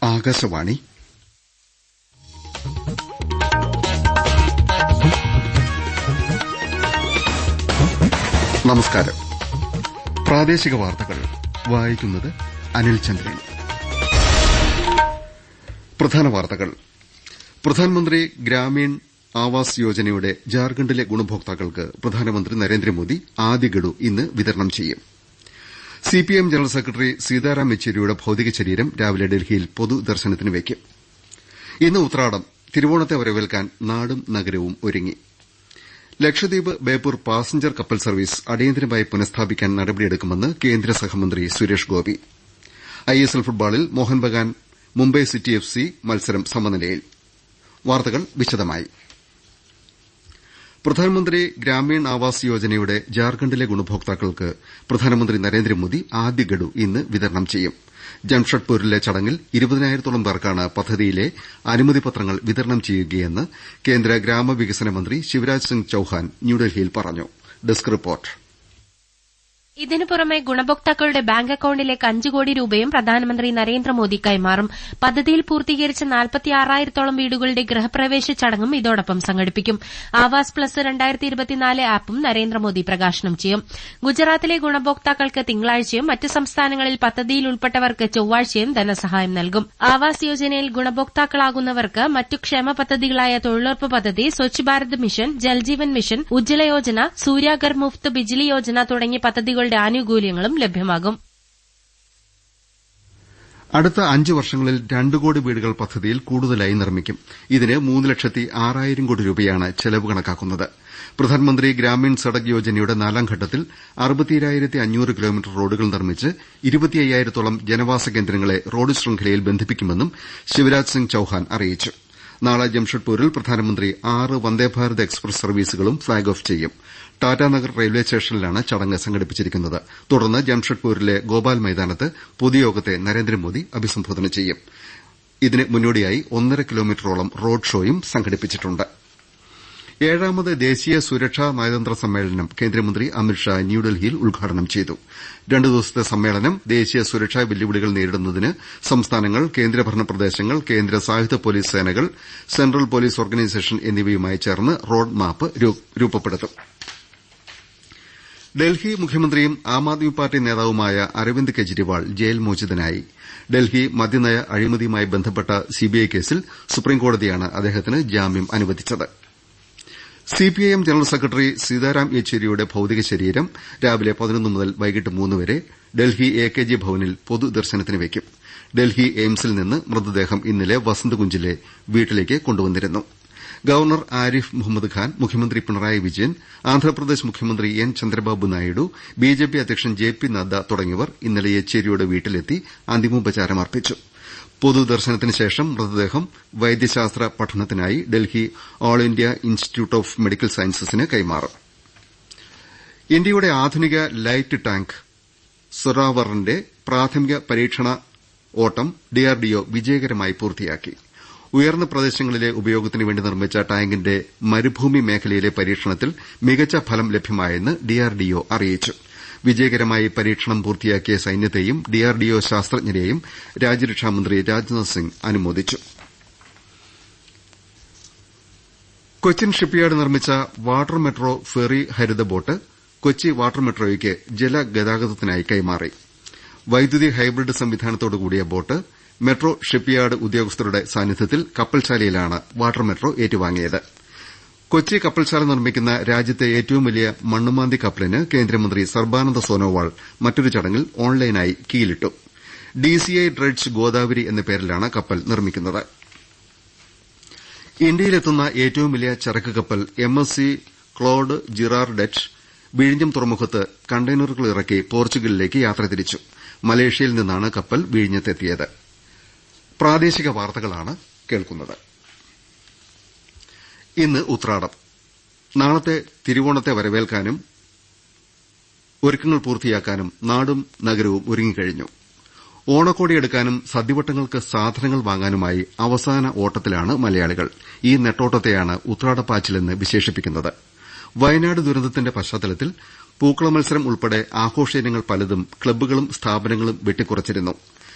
ആകാശവാണി നമസ്കാരം. പ്രാദേശിക വാർത്തകൾ വായിക്കുന്നത് അനിൽ ചന്ദ്രൻ. പ്രധാന വാർത്തകൾ. പ്രധാനമന്ത്രി ഗ്രാമീൺ ആവാസ് യോജനയുടെ ജാർഖണ്ഡിലെ ഗുണഭോക്താക്കൾക്ക് പ്രധാനമന്ത്രി നരേന്ദ്രമോദി ആദ്യ ഗഡു ഇന്ന് വിതരണം ചെയ്യും. സിപിഐഎം ജനറൽ സെക്രട്ടറി സീതാറാം യെച്ചൂരിയുടെ ഭൌതിക ശരീരം രാവിലെ ഡൽഹിയിൽ പൊതുദർശനത്തിന് വയ്ക്കും. ഇന്ന് ഉത്രാടം. തിരുവോണത്തെ വരവേൽക്കാൻ നാടും നഗരവും ഒരുങ്ങി. ലക്ഷദ്വീപ് ബേപ്പൂർ പാസഞ്ചർ കപ്പൽ സർവീസ് അടിയന്തരമായി പുനഃസ്ഥാപിക്കാൻ നടപടിയെടുക്കുമെന്ന് കേന്ദ്ര സഹമന്ത്രി സുരേഷ് ഗോപി. ഐഎസ്എൽ ഫുട്ബോളിൽ മോഹൻ ബഗാൻ മുംബൈ സിറ്റി എഫ്സി മത്സരം സമനിലയിൽ. വാർത്തകൾ വിശദമായി. പ്രധാനമന്ത്രി ഗ്രാമീൺ ആവാസ് യോജനയുടെ ജാർഖണ്ഡിലെ ഗുണഭോക്താക്കൾക്ക് പ്രധാനമന്ത്രി നരേന്ദ്രമോദി ആദ്യ ഗഡു ഇന്ന് വിതരണം ചെയ്യും. ജംഷഡ്പൂരിലെ ചടങ്ങിൽ 20,000-ഓളം പേർക്കാണ് പദ്ധതിയിലെ അനുമതിപത്രങ്ങൾ വിതരണം ചെയ്യുകയെന്ന് കേന്ദ്ര ഗ്രാമവികസന മന്ത്രി ശിവരാജ് സിംഗ് ചൌഹാൻ ന്യൂഡൽഹിയിൽ പറഞ്ഞു. Desk report. ഇതിനു പുറമെ ഗുണഭോക്താക്കളുടെ ബാങ്ക് അക്കൌണ്ടിലേക്ക് 5 കോടി രൂപയും പ്രധാനമന്ത്രി നരേന്ദ്രമോദി കൈമാറും. പദ്ധതിയിൽ പൂർത്തീകരിച്ച 46,000-ഓളം വീടുകളുടെ ഗൃഹപ്രവേശ ചടങ്ങും ഇതോടൊപ്പം സംഘടിപ്പിക്കും. ആവാസ് പ്ലസ് 2024 ആപ്പും നരേന്ദ്രമോദി പ്രകാശനം ചെയ്യും. ഗുജറാത്തിലെ ഗുണഭോക്താക്കൾക്ക് തിങ്കളാഴ്ചയും മറ്റ് സംസ്ഥാനങ്ങളിൽ പദ്ധതിയിൽ ഉൾപ്പെട്ടവർക്ക് ചൊവ്വാഴ്ചയും ധനസഹായം നൽകും. ആവാസ് യോജനയിൽ ഗുണഭോക്താക്കളാകുന്നവർക്ക് മറ്റു ക്ഷേമ പദ്ധതികളായ തൊഴിലുറപ്പ് പദ്ധതി, സ്വച്ഛ് ഭാരത് മിഷൻ, ജൽജീവൻ മിഷൻ, ഉജ്ജ്വല യോജന, സൂര്യാഗർ മുഫ്ത് ബിജ്ലി യോജന തുടങ്ങിയ പദ്ധതികളുടെ ആനുകൂല്യങ്ങളും ലഭ്യമാകും. അടുത്ത 5 വർഷങ്ങളിൽ 2 കോടി വീടുകൾ പദ്ധതിയിൽ കൂടുതലായി നിർമ്മിക്കും. ഇതിന് 3,06,000 കോടി രൂപയാണ് ചെലവ് കണക്കാക്കുന്നത്. പ്രധാനമന്ത്രി ഗ്രാമീൺ സഡക് യോജനയുടെ 4ാം ഘട്ടത്തിൽ 67,500 കിലോമീറ്റർ റോഡുകൾ നിർമ്മിച്ച് 25,000-ഓളം ജനവാസ കേന്ദ്രങ്ങളെ റോഡ് ശൃംഖലയിൽ ബന്ധിപ്പിക്കുമെന്നും ശിവരാജ് സിംഗ് ചൌഹാൻ അറിയിച്ചു. നാളെ ജംഷഡ്പൂരിൽ പ്രധാനമന്ത്രി 6 വന്ദേഭാരത് എക്സ്പ്രസ് സർവീസുകളും ഫ്ളാഗ് ഓഫ് ചെയ്യും. ടാറ്റാനഗർ റെയിൽവേ സ്റ്റേഷനിലാണ് ചടങ്ങ് സംഘടിപ്പിച്ചിരിക്കുന്നത്. തുടർന്ന് ജംഷഡ്പൂരിലെ ഗോപാൽ മൈതാനത്ത് പൊതുയോഗത്തെ നരേന്ദ്രമോദി അഭിസംബോധന ചെയ്യും. ഇതിന് മുന്നോടിയായി 1.5 കിലോമീറ്ററോളം റോഡ് ഷോയും സംഘടിപ്പിച്ചിട്ടുണ്ട്. 7ാമത് ദേശീയ സുരക്ഷാ നയതന്ത്ര സമ്മേളനം കേന്ദ്രമന്ത്രി അമിത്ഷാ ന്യൂഡൽഹിയിൽ ഉദ്ഘാടനം ചെയ്തു. 2 ദിവസത്തെ സമ്മേളനം ദേശീയ സുരക്ഷാ വെല്ലുവിളികൾ നേരിടുന്നതിന് സംസ്ഥാനങ്ങൾ, കേന്ദ്രഭരണ പ്രദേശങ്ങൾ, കേന്ദ്ര സായുധ പോലീസ് സേനകൾ, സെൻട്രൽ പോലീസ് ഓർഗനൈസേഷൻ എന്നിവയുമായി ചേർന്ന് റോഡ് മാപ്പ് രൂപപ്പെടുത്തും. ഡൽഹി മുഖ്യമന്ത്രിയും ആം ആദ്മി പാർട്ടി നേതാവുമായ അരവിന്ദ് കെജ്രിവാൾ ജയിൽ മോചിതനായി. ഡൽഹി മദ്യനയ അഴിമതിയുമായി ബന്ധപ്പെട്ട സിബിഐ കേസിൽ സുപ്രീംകോടതിയാണ് അദ്ദേഹത്തിന് ജാമ്യം അനുവദിച്ചത്. സിപിഐഎം ജനറൽ സെക്രട്ടറി സീതാറാം യെച്ചൂരിയുടെ ഭൌതിക ശരീരം രാവിലെ 11 മുതൽ വൈകിട്ട് 3 വരെ ഡൽഹി എകെജി ഭവനിൽ പൊതുദർശനത്തിന് വയ്ക്കും. ഡൽഹി എയിംസിൽ നിന്ന് മൃതദേഹം ഇന്നലെ വസന്തകുഞ്ചിലെ വീട്ടിലേക്ക് കൊണ്ടുവന്നിരുന്നു. ഗവർണർ ആരിഫ് മുഹമ്മദ് ഖാൻ, മുഖ്യമന്ത്രി പിണറായി വിജയൻ, ആന്ധ്രാപ്രദേശ് മുഖ്യമന്ത്രി എൻ ചന്ദ്രബാബു നായിഡു, ബിജെപി അധ്യക്ഷൻ ജെപി നദ്ദ തുടങ്ങിയവർ ഇന്നലെ യെച്ചൂരിയുടെ വീട്ടിലെത്തി അന്തിമോപചാരം അർപ്പിച്ചു. പൊതുദർശനത്തിന് ശേഷം മൃതദേഹം വൈദ്യശാസ്ത്ര പഠനത്തിനായി Delhi all India institute of medical സയൻസസിന് കൈമാറും. ഇന്ത്യയുടെ ആധുനിക ലൈറ്റ് ടാങ്ക് സൊറാവറിന്റെ പ്രാഥമിക പരീക്ഷണ ഓട്ടം ഡിആർഡിഒ വിജയകരമായി പൂർത്തിയാക്കി. ഉയർന്ന പ്രദേശങ്ങളിലെ ഉപയോഗത്തിനുവേണ്ടി നിർമ്മിച്ച ടാങ്കിന്റെ മരുഭൂമി മേഖലയിലെ പരീക്ഷണത്തിൽ മികച്ച ഫലം ലഭ്യമായെന്ന് ഡിആർഡിഒ അറിയിച്ചു. വിജയകരമായി പരീക്ഷണം പൂർത്തിയാക്കിയ സൈന്യത്തെയും ഡിആർഡിഒ ശാസ്ത്രജ്ഞരെയും രാജ്യരക്ഷാമന്ത്രി രാജ്നാഥ് സിംഗ് അനുമോദിച്ചു. കൊച്ചിൻ ഷിപ്പ്യാർഡ് നിർമ്മിച്ച വാട്ടർ മെട്രോ ഫെറി ഹരിത ബോട്ട് കൊച്ചി വാട്ടർ മെട്രോയ്ക്ക് ജലഗതാഗതത്തിനായി കൈമാറി. വൈദ്യുതി ഹൈബ്രിഡ് സംവിധാനത്തോടുകൂടിയ ബോട്ട് മെട്രോ ഷിപ്പ്യാർഡ് ഉദ്യോഗസ്ഥരുടെ സാന്നിധ്യത്തിൽ കപ്പൽശാലയിലാണ് വാട്ടർ മെട്രോ ഏറ്റുവാങ്ങിയത്. കൊച്ചി കപ്പൽശാല നിർമ്മിക്കുന്ന രാജ്യത്തെ ഏറ്റവും വലിയ മണ്ണുമാന്തി കപ്പലിന് കേന്ദ്രമന്ത്രി സർബാനന്ദ സോനോവാൾ മറ്റൊരു ചടങ്ങിൽ ഓൺലൈനായി കീലിട്ടു. ഡിസിഐ ഡ്രെഡ്ജ് ഗോദാവരി എന്ന പേരിലാണ് കപ്പൽ നിർമ്മിക്കുന്നത്. ഇന്ത്യയിലെത്തുന്ന ഏറ്റവും വലിയ ചരക്ക് കപ്പൽ എംഎസ്സി ക്ലോഡ് ജിറാർഡെറ്റ് വിഴിഞ്ഞം തുറമുഖത്ത് കണ്ടെയ്നറുകൾ ഇറക്കി പോർച്ചുഗലിലേക്ക് യാത്ര തിരിച്ചു. മലേഷ്യയിൽ നിന്നാണ് കപ്പൽ വിഴിഞ്ഞത്തെത്തിയത്. പ്രാദേശിക വാർത്തകളാണ് കേൾക്കുന്നത്. ഇന്ന് ഉത്രാടം. നാളത്തെ തിരുവോണത്തെ വരവേൽക്കാനും ഒരുക്കങ്ങൾ പൂർത്തിയാക്കാനും നാടും നഗരവും ഒരുങ്ങിക്കഴിഞ്ഞു. ഓണക്കോടിയെടുക്കാനും സദ്യവട്ടങ്ങൾക്ക് സാധനങ്ങൾ വാങ്ങാനുമായി അവസാന ഓട്ടത്തിലാണ് മലയാളികൾ. ഈ നെട്ടോട്ടത്തെയാണ് ഉത്രാടപ്പാച്ചിലെന്ന് വിശേഷിപ്പിക്കുന്നത്. വയനാട് ദുരന്തത്തിന്റെ പശ്ചാത്തലത്തിൽ പൂക്കള മത്സരം ഉൾപ്പെടെ ആഘോഷ ഇനങ്ങൾ പലതും ക്ലബ്ബുകളും സ്ഥാപനങ്ങളും വെട്ടിക്കുറച്ചിരുന്നു.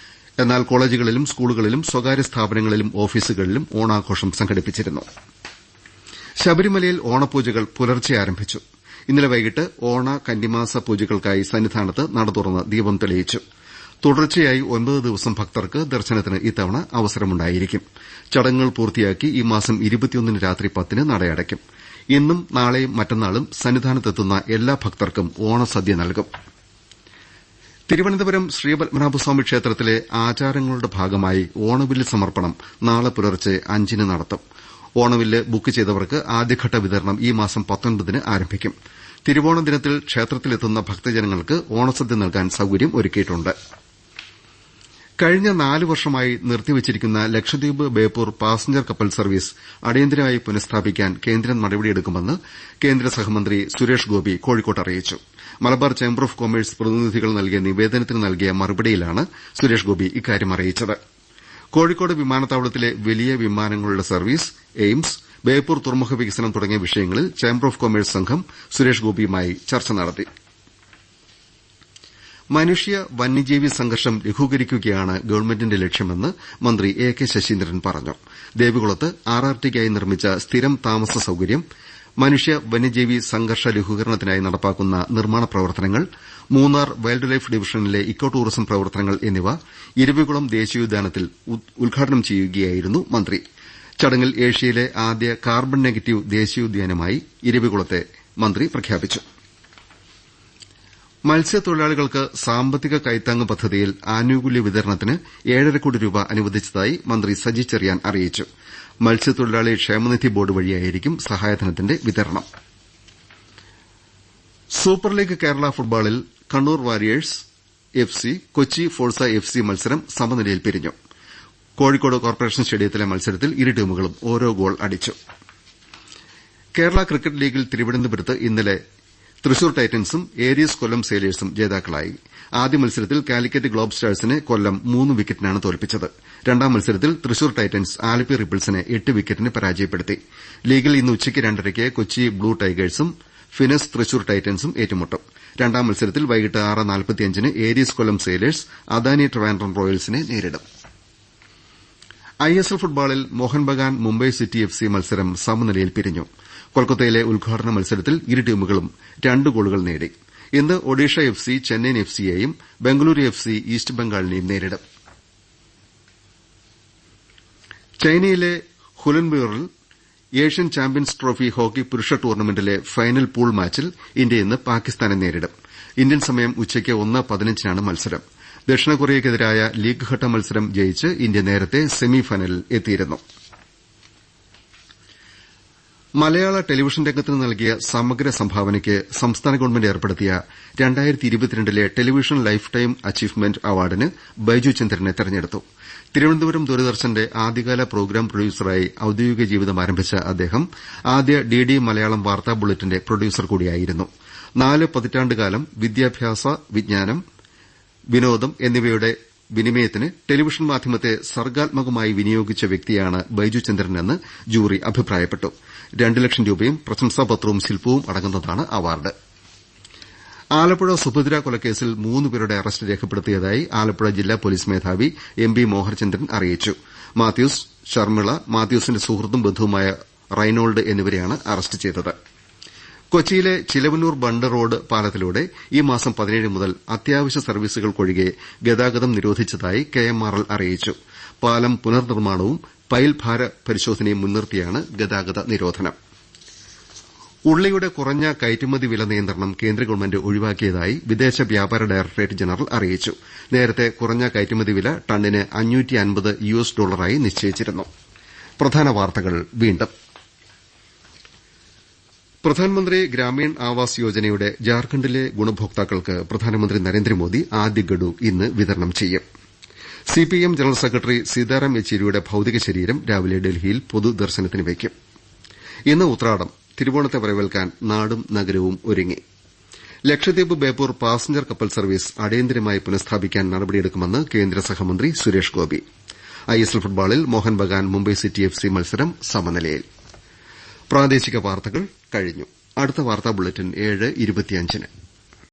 എന്നാൽ കോളേജുകളിലും സ്കൂളുകളിലും സ്വകാര്യ സ്ഥാപനങ്ങളിലും ഓഫീസുകളിലും ഓണാഘോഷം സംഘടിപ്പിച്ചിരുന്നു. ശബരിമലയിൽ ഓണപൂജകൾ പുലർച്ചെ ആരംഭിച്ചു. ഇന്നലെ വൈകിട്ട് ഓണ കന്നിമാസ പൂജകൾക്കായി സന്നിധാനത്ത് നട തുറന്ന് ദീപം തെളിയിച്ചു. തുടർച്ചയായി 9 ദിവസം ഭക്തർക്ക് ദർശനത്തിന് ഇത്തവണ അവസരമുണ്ടായിരിക്കും. ചടങ്ങുകൾ പൂർത്തിയാക്കി ഈ മാസം 21 രാത്രി 10 നടയടയ്ക്കും. ഇന്നും നാളെയും മറ്റന്നാളും സന്നിധാനത്തെത്തുന്ന എല്ലാ ഭക്തർക്കും ഓണസദ്യ നൽകും. തിരുവനന്തപുരം ശ്രീപത്മനാഭസ്വാമി ക്ഷേത്രത്തിലെ ആചാരങ്ങളുടെ ഭാഗമായി ഓണവില്ല് സമർപ്പണം നാളെ പുലർച്ചെ 5 നടത്തും. ഓണവില്ല് ബുക്ക് ചെയ്തവർക്ക് ആദ്യഘട്ട വിതരണം ഈ മാസം 19 ആരംഭിക്കും. തിരുവോണ ദിനത്തിൽ ക്ഷേത്രത്തിലെത്തുന്ന ഭക്തജനങ്ങൾക്ക് ഓണസദ്യ നൽകാൻ സൌകര്യം ഒരുക്കിയിട്ടുണ്ട്. കഴിഞ്ഞ 4 വർഷമായി നിർത്തിവച്ചിരിക്കുന്ന ലക്ഷദ്വീപ് ബേപ്പൂർ പാസഞ്ചർ കപ്പൽ സർവീസ് അടിയന്തരമായി പുനഃസ്ഥാപിക്കാൻ കേന്ദ്രം നടപടിയെടുക്കുമെന്ന് കേന്ദ്ര സഹമന്ത്രി സുരേഷ് ഗോപി കോഴിക്കോട്ട് അറിയിച്ചു. മലബാർ ചേംബർ ഓഫ് കൊമേഴ്സ് പ്രതിനിധികൾ നൽകിയ നിവേദനത്തിന് നൽകിയ മറുപടിയിലാണ് സുരേഷ് ഗോപി ഇക്കാര്യം അറിയിച്ചത്. കോഴിക്കോട് വിമാനത്താവളത്തിലെ വലിയ വിമാനങ്ങളുടെ സർവീസ്, എയിംസ്, ബേപ്പൂർ തുറമുഖ വികസനം തുടങ്ങിയ വിഷയങ്ങളിൽ ചേംബർ ഓഫ് കൊമേഴ്സ് സംഘം സുരേഷ് ഗോപിയുമായി ചർച്ച നടത്തി. മനുഷ്യ വന്യജീവി സംഘർഷം ലഘൂകരിക്കുകയാണ് ഗവൺമെന്റിന്റെ ലക്ഷ്യമെന്ന് മന്ത്രി എ കെ ശശീന്ദ്രൻ പറഞ്ഞു. ദേവികുളത്ത് ആർആർടിക്കായി നിർമ്മിച്ച സ്ഥിരം താമസ സൌകര്യം, മനുഷ്യ വന്യജീവി സംഘർഷ ലഘൂകരണത്തിനായി നടപ്പാക്കുന്ന നിർമ്മാണ പ്രവർത്തനങ്ങൾ, മൂന്നാർ വൈൽഡ് ലൈഫ് ഡിവിഷനിലെ ഇക്കോ ടൂറിസം പ്രവർത്തനങ്ങൾ എന്നിവ ഇരവികുളം ദേശീയോദ്യാനത്തിൽ ഉദ്ഘാടനം ചെയ്യുകയായിരുന്നു മന്ത്രി. ചടങ്ങിൽ ഏഷ്യയിലെ ആദ്യ കാർബൺ നെഗറ്റീവ് ദേശീയോദ്യാനമായി ഇരവികുളത്തെ മന്ത്രി പ്രഖ്യാപിച്ചു. മത്സ്യത്തൊഴിലാളികൾക്ക് സാമ്പത്തിക കൈത്താങ്ങ് പദ്ധതിയിൽ ആനുകൂല്യ വിതരണത്തിന് 7.5 കോടി രൂപ അനുവദിച്ചതായി മന്ത്രി സജി ചെറിയാൻ അറിയിച്ചു. മത്സ്യത്തൊഴിലാളി ക്ഷേമനിധി ബോർഡ് വഴിയായിരിക്കും സഹായധനത്തിന്റെ വിതരണം. സൂപ്പർ ലീഗ് കേരള ഫുട്ബോളിൽ Kannur warriors FC Kochi Forca FC മത്സരം സമനിലയിൽ പിരിഞ്ഞു. കോഴിക്കോട് കോർപ്പറേഷൻ സ്റ്റേഡിയത്തിലെ മത്സരത്തിൽ ഇരു ടീമുകളും ഓരോ ഗോൾ അടിച്ചു. കേരള ക്രിക്കറ്റ് ലീഗിൽ തിരുവനന്തപുരത്ത് ഇന്നലെ തൃശൂർ ടൈറ്റൻസും ഏരീസ് കൊല്ലം സെയിലേഴ്സും ജേതാക്കളായി. ആദ്യ മത്സരത്തിൽ കാലിക്കറ്റ് ഗ്ലോബ് സ്റ്റാഴ്സിനെ കൊല്ലം 3 വിക്കറ്റിനാണ് തോൽപ്പിച്ചത്. രണ്ടാം മത്സരത്തിൽ തൃശൂർ ടൈറ്റൻസ് ആലപ്പി റിപ്പിൾസിനെ 8 വിക്കറ്റിന് പരാജയപ്പെടുത്തി. ലീഗിൽ ഇന്ന് ഉച്ചയ്ക്ക് 2:30 കൊച്ചി ബ്ലൂ ടൈഗേഴ്സും ഫിനസ് തൃശൂർ ടൈറ്റൻസും ഏറ്റുമുട്ടും. രണ്ടാം മത്സരത്തിൽ വൈകിട്ട് 6:45 ഏരീസ് കൊല്ലം സെയിലേഴ്സ് അദാനി ട്രിവാൻഡ്രം റോയൽസിനെ നേരിടും. ഐഎസ്എൽ ഫുട്ബോളിൽ മോഹൻ ബഗാൻ മുംബൈ സിറ്റി എഫ്സി മത്സരം സമനിലയിൽ പിരിഞ്ഞു. കൊൽക്കത്തയിലെ ഉദ്ഘാടന മത്സരത്തിൽ ഇരു ടീമുകളും 2 ഗോളുകൾ നേടി. ഇന്ന് ഒഡീഷ എഫ്സി ചെന്നൈയിൻ എഫ്സിയെയും ബംഗളൂരു എഫ്സി ഈസ്റ്റ് ബംഗാളിനെയും നേരിടും. ചൈനയിലെ ഹുലൻബിയോറിൽ ഏഷ്യൻ ചാമ്പ്യൻസ് ട്രോഫി ഹോക്കി പുരുഷ ടൂർണമെന്റിലെ ഫൈനൽ പൂൾ മാച്ചിൽ ഇന്ത്യ ഇന്ന് പാകിസ്ഥാനെ നേരിടും. ഇന്ത്യൻ സമയം ഉച്ചയ്ക്ക് 1:15 മത്സരം. ദക്ഷിണ കൊറിയയ്ക്കെതിരായ ലീഗ് ഘട്ട മത്സരം ജയിച്ച് ഇന്ത്യ നേരത്തെ സെമിഫൈനലിൽ എത്തിയിരുന്നു. മലയാള ടെലിവിഷൻ രംഗത്തിന് നൽകിയ സമഗ്ര സംഭാവനയ്ക്ക് സംസ്ഥാന ഗവൺമെന്റ് ഏർപ്പെടുത്തിയ 2022 ടെലിവിഷൻ ലൈഫ് ടൈം അച്ചീവ്മെന്റ് അവാർഡിന് ബൈജു ചന്ദ്രനെ തെരഞ്ഞെടുത്തു. തിരുവനന്തപുരം ദൂരദർശന്റെ ആദ്യകാല പ്രോഗ്രാം പ്രൊഡ്യൂസറായി ഔദ്യോഗിക ജീവിതം ആരംഭിച്ച അദ്ദേഹം ആദ്യ ഡിഡി മലയാളം വാർത്താ ബുള്ളറ്റിന്റെ പ്രൊഡ്യൂസർ കൂടിയായിരുന്നു. 4 പതിറ്റാണ്ടുകാലം വിദ്യാഭ്യാസ, വിജ്ഞാനം, വിനോദം എന്നിവയുടെ വിനിമയത്തിന് ടെലിവിഷൻ മാധ്യമത്തെ സർഗ്ഗാത്മകമായി വിനിയോഗിച്ച വ്യക്തിയാണ് ബൈജു ചന്ദ്രനെന്ന് ജൂറി അഭിപ്രായപ്പെട്ടു. 2 ലക്ഷം രൂപയും പ്രശംസാപത്രവും ശില്പവും അടങ്ങുന്നതാണ് അവാർഡ്. ആലപ്പുഴ സുഭദ്ര കൊലക്കേസിൽ 3 പേരുടെ അറസ്റ്റ് രേഖപ്പെടുത്തിയതായി ആലപ്പുഴ ജില്ലാ പോലീസ് മേധാവി എം ബി മോഹനചന്ദ്രൻ അറിയിച്ചു. മാത്യൂസ്, ശർമിള, മാത്യൂസിന്റെ സുഹൃത്തും ബന്ധുവുമായ റൈനോൾഡ് എന്നിവരെയാണ് അറസ്റ്റ് ചെയ്തത്. കൊച്ചിയിലെ ചിലവന്നൂർ ബണ്ട് റോഡ് പാലത്തിലൂടെ ഈ മാസം 17 മുതൽ അത്യാവശ്യ സർവീസുകൾക്കൊഴികെ ഗതാഗതം നിരോധിച്ചതായി കെഎംആർഎൽ അറിയിച്ചു. പാലം പുനർനിർമ്മാണവും പൈൽ ഭാര പരിശോധനയും മുൻനിർത്തിയാണ് ഗതാഗത നിരോധനം. ഉള്ളിയുടെ കുറഞ്ഞ കയറ്റുമതി വില നിയന്ത്രണം കേന്ദ്ര ഗവൺമെന്റ് ഒഴിവാക്കിയതായി വിദേശ വ്യാപാര ഡയറക്ടറേറ്റ് ജനറൽ അറിയിച്ചു. നേരത്തെ കുറഞ്ഞ കയറ്റുമതി വില ടണ്ണിന് $550 നിശ്ചയിച്ചിരുന്നു. പ്രധാന വാർത്തകൾ വീണ്ടും. പ്രധാനമന്ത്രി ഗ്രാമീൺ ആവാസ് യോജനയുടെ ജാർഖണ്ഡിലെ ഗുണഭോക്താക്കൾക്ക് പ്രധാനമന്ത്രി നരേന്ദ്രമോദി ആദ്യ ഗഡു ഇന്ന് വിതരണം ചെയ്യും. സിപിഎം ജനറൽ സെക്രട്ടറി സീതാറാം യെച്ചൂരിയുടെ ഭൌതിക ശരീരം രാവിലെ ഡൽഹിയിൽ പൊതുദർശനത്തിന് വയ്ക്കും. ഇന്ന് ഉത്രാടം. തിരുവോണത്തെ വരവേൽക്കാൻ നാടും നഗരവും ഒരുങ്ങി. ലക്ഷദ്വീപ് ബേപ്പൂർ പാസഞ്ചർ കപ്പൽ സർവീസ് അടിയന്തരമായി പുനഃസ്ഥാപിക്കാൻ നടപടിയെടുക്കുമെന്ന് കേന്ദ്ര സഹമന്ത്രി സുരേഷ് ഗോപി. ഐഎസ്എൽ ഫുട്ബോളിൽ മോഹൻ ബഗാൻ മുംബൈ സിറ്റി എഫ്സി മത്സരം സമനിലയിൽ. പ്രാദേശിക വാർത്തകൾ കഴിഞ്ഞു. അടുത്ത വാർത്താ ബുള്ളറ്റിൻ 7:25.